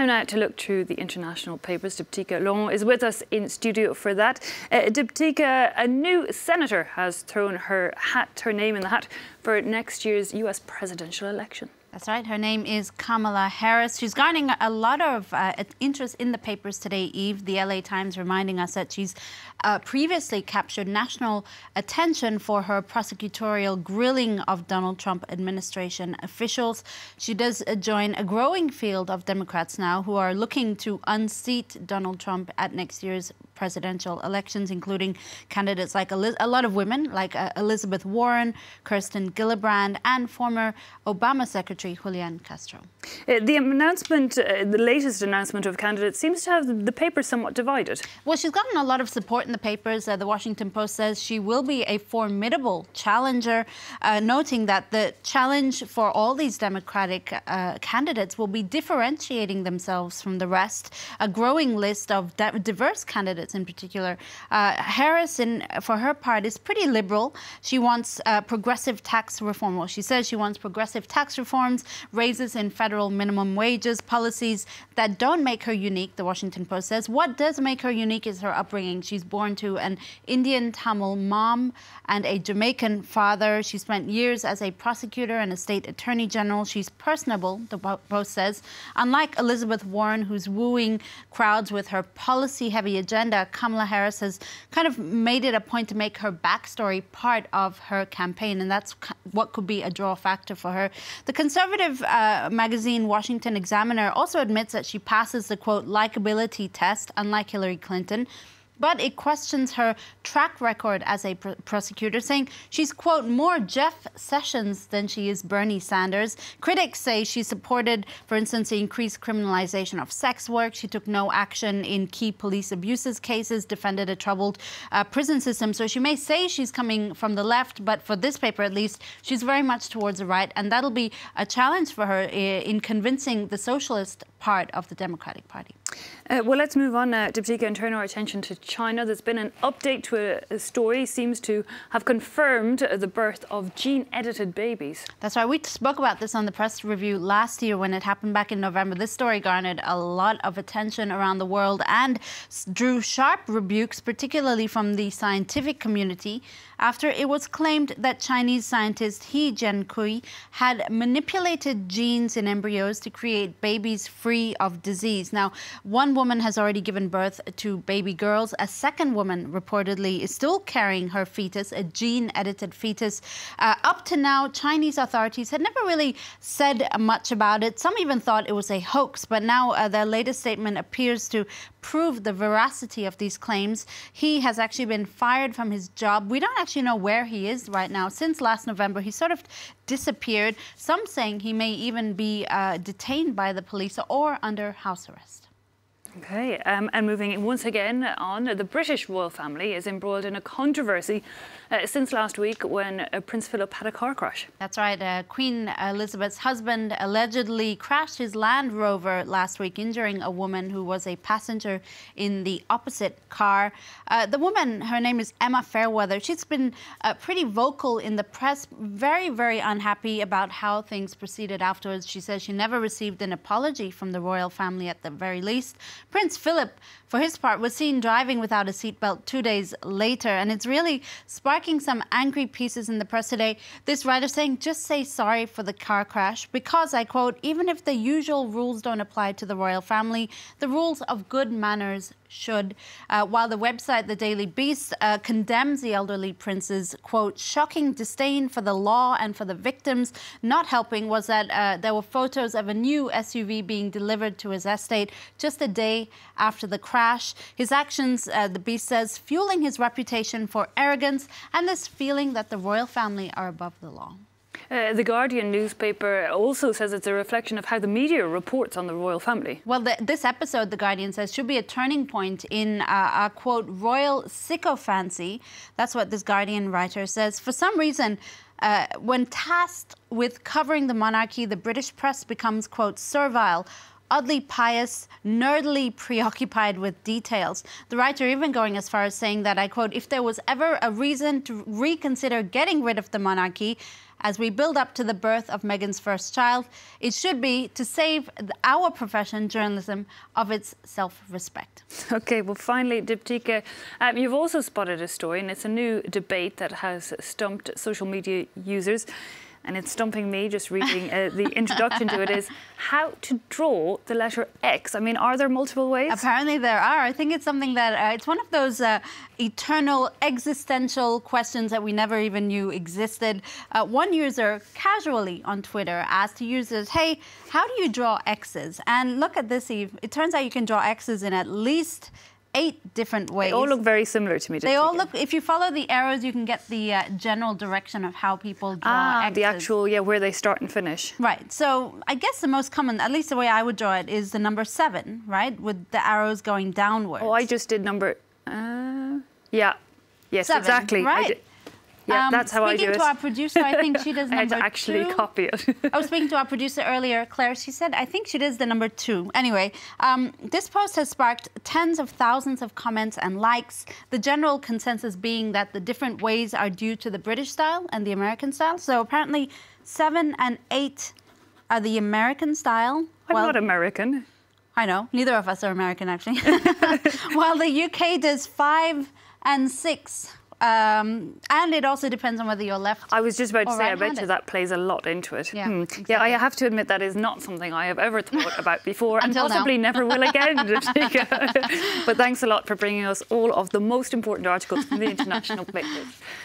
Time now to look through the international papers. Diptych is with us in studio for that. Diptych, a new senator has thrown her name in the hat for next year's US presidential election. That's right. Her name is Kamala Harris. She's garnering a lot of interest in the papers today, Eve. The LA Times reminding us that she's previously captured national attention for her prosecutorial grilling of Donald Trump administration officials. She does join a growing field of Democrats now who are looking to unseat Donald Trump at next year's presidential elections, including candidates like a lot of women, like Elizabeth Warren, Kirsten Gillibrand, and former Obama Secretary Julian Castro. The announcement, the latest announcement of candidates seems to have the paper somewhat divided. Well, she's gotten a lot of support in the papers. The Washington Post says she will be a formidable challenger, noting that the challenge for all these Democratic candidates will be differentiating themselves from the rest. A growing list of diverse candidates in particular. Harris, for her part, is pretty liberal. She wants progressive tax reform. Well, she says she wants progressive tax reforms, raises in federal minimum wages, policies that don't make her unique, the Washington Post says. What does make her unique is her upbringing. She's born to an Indian Tamil mom and a Jamaican father. She spent years as a prosecutor and a state attorney general. She's personable, the Post says. Unlike Elizabeth Warren, who's wooing crowds with her policy-heavy agenda, Kamala Harris has kind of made it a point to make her backstory part of her campaign, and that's what could be a draw factor for her. The conservative magazine Washington Examiner also admits that she passes the, quote, likability test, unlike Hillary Clinton. But it questions her track record as a prosecutor, saying she's, quote, more Jeff Sessions than she is Bernie Sanders. Critics say she supported, for instance, the increased criminalization of sex work. She took no action in key police abuses cases, defended a troubled prison system. So she may say she's coming from the left, but for this paper at least, she's very much towards the right. And that'll be a challenge for her in convincing the socialist part of the Democratic Party. Well, let's move on now, Diptych, and turn our attention to China. There's been an update to a story seems to have confirmed the birth of gene-edited babies. That's right. We spoke about this on the press review last year when it happened back in November. This story garnered a lot of attention around the world and drew sharp rebukes, particularly from the scientific community, after it was claimed that Chinese scientist He Jiankui had manipulated genes in embryos to create babies free of disease. Now, one woman has already given birth to baby girls. A second woman reportedly is still carrying her fetus, a gene-edited fetus. Up to now, Chinese authorities had never really said much about it. Some even thought it was a hoax, but now their latest statement appears to prove the veracity of these claims. He has actually been fired from his job. We don't actually know where he is right now. Since last November, he sort of disappeared. Some saying he may even be detained by the police or under house arrest. Okay, and moving once again on, the British royal family is embroiled in a controversy since last week when Prince Philip had a car crash. That's right. Queen Elizabeth's husband allegedly crashed his Land Rover last week, injuring a woman who was a passenger in the opposite car. The woman, her name is Emma Fairweather. She's been pretty vocal in the press, very, very unhappy about how things proceeded afterwards. She says she never received an apology from the royal family at the very least. Prince Philip, for his part, was seen driving without a seatbelt 2 days later, and it's really sparking some angry pieces in the press today. This writer saying, just say sorry for the car crash because, I quote, even if the usual rules don't apply to the royal family, the rules of good manners should. While the website The Daily Beast condemns the elderly prince's, quote, shocking disdain for the law and for the victims. Not helping was that there were photos of a new SUV being delivered to his estate just a day after the crash. His actions, the Beast says, fueling his reputation for arrogance and this feeling that the royal family are above the law. The Guardian newspaper also says it's a reflection of how the media reports on the royal family. Well, this episode, The Guardian says, should be a turning point in a, quote, royal sycophancy. That's what this Guardian writer says. For some reason, when tasked with covering the monarchy, the British press becomes, quote, servile, oddly pious, nerdily preoccupied with details. The writer even going as far as saying that, I quote, if there was ever a reason to reconsider getting rid of the monarchy, as we build up to the birth of Meghan's first child. It should be to save our profession, journalism, of its self-respect. OK, well, finally, Diptych, you've also spotted a story, and it's a new debate that has stumped social media users. And it's stumping me just reading the introduction to it, is how to draw the letter X. I mean, are there multiple ways? Apparently there are. I think it's something that, it's one of those eternal existential questions that we never even knew existed. One user casually on Twitter asked users, hey, how do you draw X's? And look at this, Eve. It turns out you can draw X's in at least 8 different ways. They all look very similar to me. They all look, if you follow the arrows, you can get the general direction of how people draw X's. The actual, where they start and finish. Right. So I guess the most common, at least the way I would draw it, is the number 7, right? With the arrows going downwards. Oh, I just did number, yeah. Yes, 7, exactly. right? Yeah, that's how I do it. Speaking to our producer, I think she does number 2. I had to actually copy it. I was speaking to our producer earlier, Claire. She said, I think she does the number 2. Anyway, this post has sparked tens of thousands of comments and likes. The general consensus being that the different ways are due to the British style and the American style. So apparently 7 and 8 are the American style. I'm not American. I know. Neither of us are American, actually. While the UK does 5 and 6. And it also depends on whether you're left. I was just about to say, I right-handed. bet you that plays a lot into it. Yeah, exactly. Yeah, I have to admit that is not something I have ever thought about before, and possibly now. never will again. But thanks a lot for bringing us all of the most important articles from the international papers.